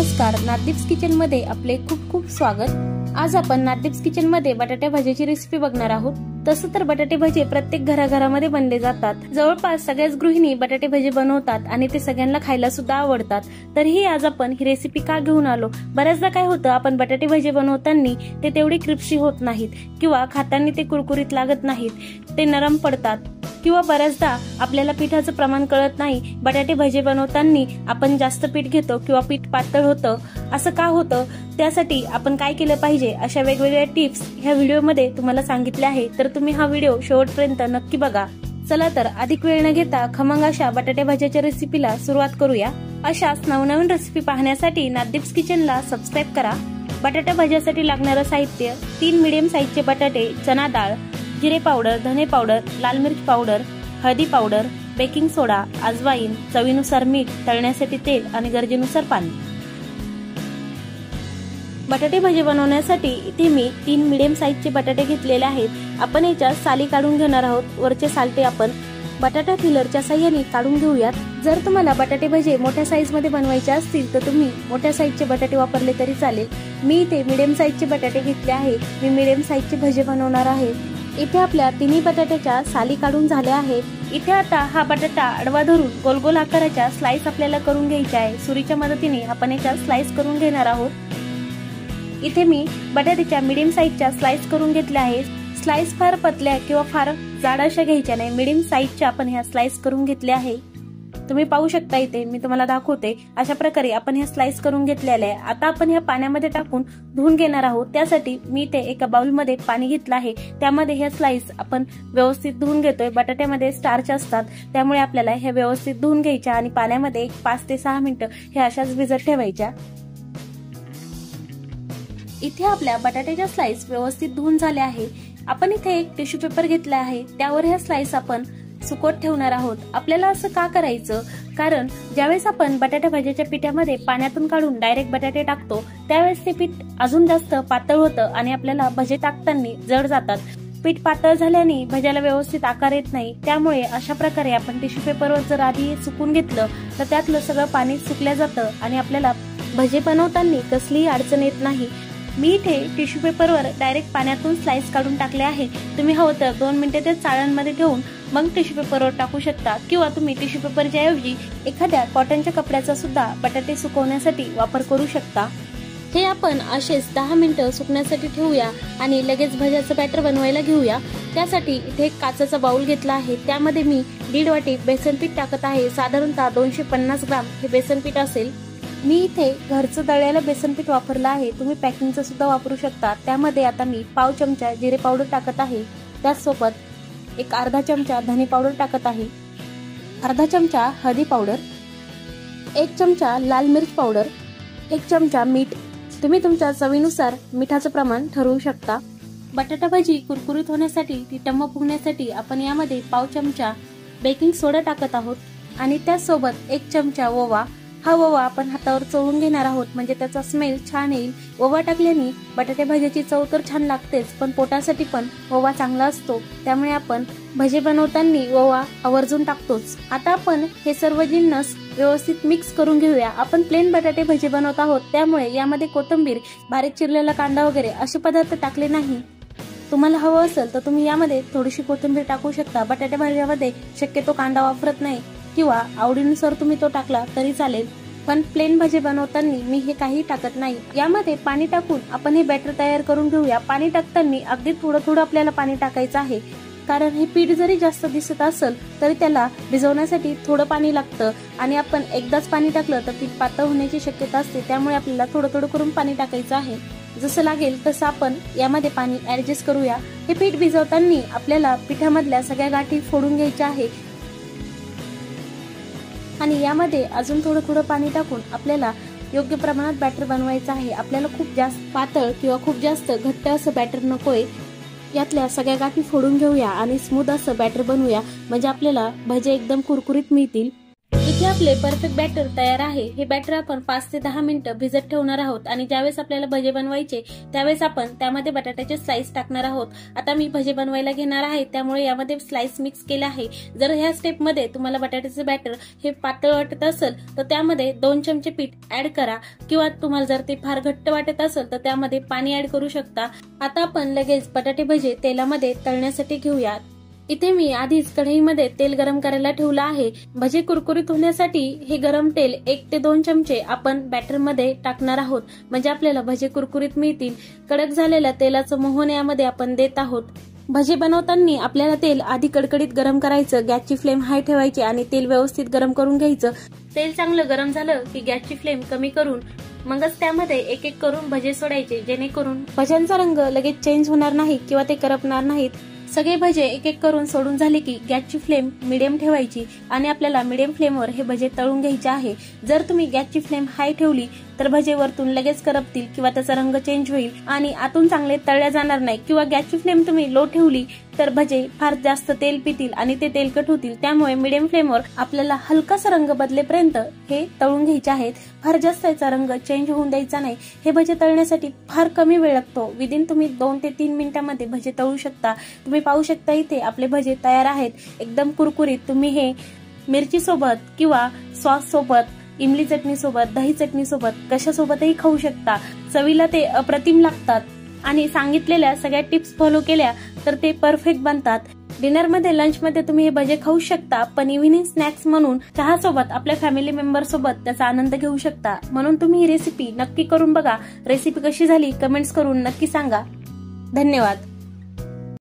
नमस्कार, नाददीप्स किचन मध्ये आपले खूप खूप स्वागत। आज आपण नाददीप्स किचन मध्ये बटाटे भाजीची रेसिपी बघणार आहोत। तसं तर बटाटे भजी प्रत्येक घराघरामध्ये बनले जातात। जवळपास सगळ्याच गृहिणी बटाटे भजी बनवतात आणि ते सगळ्यांना खायला सुद्धा आवडतात। तरीही आज आपण ही रेसिपी का घेऊन आलो? बऱ्याचदा काय होतं, आपण बटाटे भजी बनवताना ते तेवढी क्रिस्पी होत नाहीत किंवा खाताना ते कुरकुरीत लागत नाहीत, ते नरम पडतात किंवा बऱ्याचदा आपल्याला पिठाचं प्रमाण कळत नाही। बटाटे भजी बनवताना आपण जास्त पीठ घेतो किंवा पीठ पातळ होतं, असं का होतं? त्यासाठी आपण काय केलं पाहिजे अशा वेगवेगळ्या टिप्स ह्या व्हिडिओमध्ये तुम्हाला सांगितले आहे, तर तुम्ही हा व्हिडिओ शेवटपर्यंत नक्की बघा। चला तर अधिक वेळ न घेता खमंग अशा बटाटे भाजीच्या रेसिपीला सुरुवात करूया। अशाच नवनवीन रेसिपी पाहण्यासाठी नाददीप्स किचनला सबस्क्राइब करा। बटाटा भाजीसाठी लागणारं साहित्य: 3 मीडियम साईजचे बटाटे, चना डाळ, जिरे पावडर, धने पावडर, लाल मिर्च पावडर, हळदी पावडर, बेकिंग सोडा, अजवाईन, चवीनुसार मीठ, तळण्यासाठी तेल आणि गरजेनुसार पाणी। बटाटे भाजी बनवण्यासाठी इथे मी 3 मीडियम साईजचे बटाटे घेतलेले आहेत। आपण याच्या साली काढून घेणार आहोत। वरचे सालटे आपण बटाटा फिलरच्या साहाय्याने काढून घेऊयात। जर तुम्हाला बटाटे भजी मोठ्या साईज मध्ये बनवायचे असतील तर तुम्ही मोठ्या साईजचे बटाटे वापरले तरी चालेल। मी इथे मीडियम साईजचे बटाटे घेतले आहेत। मी मीडियम साईजचे भजी बनवणार आहे। इथे आपल्या तिन्ही बटाट्याच्या साली काढून झाल्या आहेत। इथे आता हा बटाटा आडवा धरून गोल गोल आकाराच्या स्लाइस आपल्याला करून घ्यायच्या आहे। सुरीच्या मदतीने आपण याच्या स्लाइस करून घेणार आहोत। इथे मी बटाट्याच्या मीडियम साईजच्या स्लाइस करून घेतल्या आहेत। स्लाइस फार पतल्या किंवा फार जाड अशा घ्यायच्या नाही, मीडियम साईजच्या आपण ह्या स्लाइस करून घेतल्या आहे। तुम्ही पाहू शकता, इथे मी तुम्हाला दाखवते अशा प्रकारे आपण ह्या स्लाइस करून घेतलेल्या आहे। आता आपण ह्या पाण्यामध्ये टाकून धुवून घेणार आहोत। त्यासाठी मी इथे एका बाउल मध्ये पाणी घेतलं आहे, त्यामध्ये ह्या स्लाइस आपण व्यवस्थित धुवून घेतोय। बटाट्यामध्ये स्टार्च असतात, त्यामुळे आपल्याला ह्या व्यवस्थित धुवून घ्यायच्या आणि पाण्यामध्ये 5 ते 6 मिनिटं हे अशाच भिजत ठेवायच्या। इथे आपल्या बटाट्याच्या स्लाइस व्यवस्थित धुवून झाल्या आहे। आपण इथे एक टिश्यू पेपर घेतला आहे, त्यावर ह्या स्लाइस आपण सुकत ठेवणार आहोत। आपल्याला असं का करायचं? कारण ज्यावेळेस आपण बटाटा भाजीच्या पिठामध्ये पाण्यातून काढून डायरेक्ट बटाटे टाकतो, त्यावेळेस ते पीठ अजून जास्त पातळ होतं आणि आपल्याला भजे टाकताना जड जातात। पीठ पातळ झाल्याने भज्याला व्यवस्थित आकार येत नाही। त्यामुळे अशा प्रकारे आपण टिश्यू पेपरवर जर आधी सुकून घेतलं तर त्यातलं सगळं पाणी सुकल्या जातं आणि आपल्याला भजे बनवताना कसलीही अडचण येत नाही। मी इथे टिश्यू पेपरवर डायरेक्ट पाण्यातून स्लाइस काढून टाकले आहे। तुम्ही हवं तर 2 मिनिटे ते चाळणमध्ये ठेवून मग टिश्यू पेपरवर टाकू शकता किंवा तुम्ही टिश्यू पेपरच्या ऐवजी एखाद्या कॉटनच्या कपड्याचा सुद्धा बटाटे सुकवण्यासाठी वापर करू शकता। हे आपण असेच 10 मिनिटं सुकण्यासाठी ठेवूया आणि लगेच भज्याचं बॅटर बनवायला घेऊया। त्यासाठी इथे एक काचेचा बाउल घेतला आहे, त्यामध्ये मी 1.5 वाटी बेसन पीठ टाकत आहे। साधारणतः 250 ग्राम हे बेसन पीठ असेल। मी इथे घरचं दळलेलं बेसन पीठ वापरलं आहे, तुम्ही पॅकिंगचं सुद्धा वापरू शकता। त्यामध्ये आता मी पाव चमचा जिरे पावडर टाकत आहे, त्याचसोबत एक अर्धा चमचा धने पावडर टाकत आहे, अर्धा चमचा हळदी पावडर, 1 चमचा लाल मिर्च पावडर, 1 चमचा मीठ। तुम्ही तुमच्या चवीनुसार मिठाचं प्रमाण ठरवू शकता। बटाटा भाजी कुरकुरीत होण्यासाठी, ती टम्म फुगण्यासाठी आपण यामध्ये पाव चमचा बेकिंग सोडा टाकत आहोत आणि त्याचसोबत 1 चमचा ओवा। हा ओवा आपण हातावर चोळून घेणार आहोत, म्हणजे त्याचा स्मेल छान येईल। ओवा टाकल्याने बटाटे भाजीची चव तर छान लागतेच, पण पोटासाठी पण ओवा चांगला असतो, त्यामुळे आपण भजे बनवताना ओवा आवर्जून टाकतोच। आता आपण हे सर्व जिन्नस व्यवस्थित मिक्स करून घेऊया। आपण प्लेन बटाटे भजी बनवत आहोत, त्यामुळे यामध्ये कोथिंबीर, बारीक चिरलेला कांदा वगैरे असे पदार्थ टाकले नाही। तुम्हाला हवं असेल तर तुम्ही यामध्ये थोडीशी कोथिंबीर टाकू शकता। बटाटे भाजीमध्ये शक्यतो कांदा वापरत नाही किंवा आवडीनुसार तुम्ही तो टाकला तरी चालेल, पण प्लेन भाजी बनवताना मी हे काही टाकत नाही। यामध्ये पाणी टाकून आपण हे बॅटर तयार करून घेऊया। पाणी टाकताना अगदी थोडं थोडं आपल्याला पाणी टाकायचं आहे, कारण हे पीठ जरी जास्त दिसत असेल तरी त्याला भिजवण्यासाठी थोडं पाणी लागतं आणि आपण एकदाच पाणी टाकलं तर पीठ पातळ होण्याची शक्यता असते, त्यामुळे आपल्याला थोडं थोडं करून पाणी टाकायचं आहे। जसं लागेल तसं आपण यामध्ये पाणी ऍडजस्ट करूया। हे पीठ भिजवताना आपल्याला पिठामधल्या सगळ्या गाठी फोडून घ्यायच्या आहे आणि यामध्ये अजून थोडं थोडं पाणी टाकून आपल्याला योग्य प्रमाणात बॅटर बनवायचं आहे। आपल्याला खूप जास्त पातळ किंवा खूप जास्त घट्ट असं बॅटर नकोय। यातल्या सगळ्या गाठी फोडून घेऊया आणि स्मूथ असं बॅटर बनवूया, म्हणजे आपल्याला भजे एकदम कुरकुरीत मिळतील। इथे आपले परफेक्ट बॅटर तयार आहे। हे बॅटर आपण 5 ते 10 मिनिटं भिजत ठेवणार आहोत आणि ज्यावेळेस आपल्याला भजे बनवायचे त्यावेळेस आपण त्यामध्ये बटाट्याचे स्लाइस टाकणार आहोत। आता मी भजे बनवायला घेणार आहे त्यामुळे यामध्ये स्लाइस मिक्स केले आहे। जर ह्या स्टेप मध्ये तुम्हाला बटाट्याचे बॅटर हे पातळ वाटत असेल तर त्यामध्ये 2 चमचे पीठ ऍड करा किंवा तुम्हाला जर ते फार घट्ट वाटत असेल तर त्यामध्ये पाणी ऍड करू शकता। आता आपण लगेच बटाटे भजे तेलामध्ये तळण्यासाठी घेऊयात। इथे मी आधीच कढईमध्ये तेल गरम करायला ठेवलं आहे। भजे कुरकुरीत होण्यासाठी हे गरम तेल 1 ते 2 चमचे आपण बॅटर मध्ये टाकणार आहोत, म्हणजे आपल्याला भजे कुरकुरीत मिळतील। कडक झालेल्या तेलाचं मोहन यामध्ये आपण देत आहोत। भजे बनवताना आपल्याला तेल आधी कडकडीत गरम करायचं, गॅसची फ्लेम हाय ठेवायची आणि तेल व्यवस्थित गरम करून घ्यायचं। तेल चांगलं गरम झालं की गॅसची फ्लेम कमी करून मगच त्यामध्ये एक एक करून भजे सोडायचे, जेणेकरून भज्यांचा रंग लगेच चेंज होणार नाही किंवा ते करपणार नाहीत। सगळे भजे एक एक करून सोडून झाले की गॅसची फ्लेम मिडियम ठेवायची आणि आपल्याला मिडियम फ्लेमवर हे भजे तळून घ्यायचे आहे। जर तुम्ही गॅसची फ्लेम हाय ठेवली तर भजे वरतून लगेच करपतील किंवा त्याचा रंग चेंज होईल आणि आतून चांगले तळल्या जाणार नाही, किंवा गॅसची फ्लेम तुम्ही लो ठेवली तर भजे फार जास्त तेल पितील आणि ते तेलकट होतील। त्यामुळे मिडियम फ्लेमवर आपल्याला हलकासा रंग बदलेपर्यंत हे तळून घ्यायचे आहेत। फार जास्त याचा रंग चेंज होऊन द्यायचा नाही। हे भजे तळण्यासाठी फार कमी वेळ लागतो। विदिन तुम्ही 2 ते 3 मिनिटांमध्ये भजे तळू शकता। तुम्ही पाहू शकता इथे आपले भजे तयार आहेत, एकदम कुरकुरीत। तुम्ही हे मिरची सोबत किंवा सॉस सोबत, इमली चटणी सोबत, दही चटणी सोबत, कशासोबतही खाऊ शकता। चवीला ते अप्रतिम लागतात आणि सांगितलेल्या सगळ्या टिप्स फॉलो केल्या तर ते परफेक्ट बनतात। डिनर मध्ये, लंच मध्ये तुम्ही हे भजे खाऊ शकता, पण इव्हिनिंग स्नॅक्स म्हणून चहा सोबत आपल्या फॅमिली मेंबर सोबत त्याचा आनंद घेऊ शकता। म्हणून तुम्ही ही रेसिपी नक्की करून बघा। रेसिपी कशी झाली कमेंट्स करून नक्की सांगा। धन्यवाद।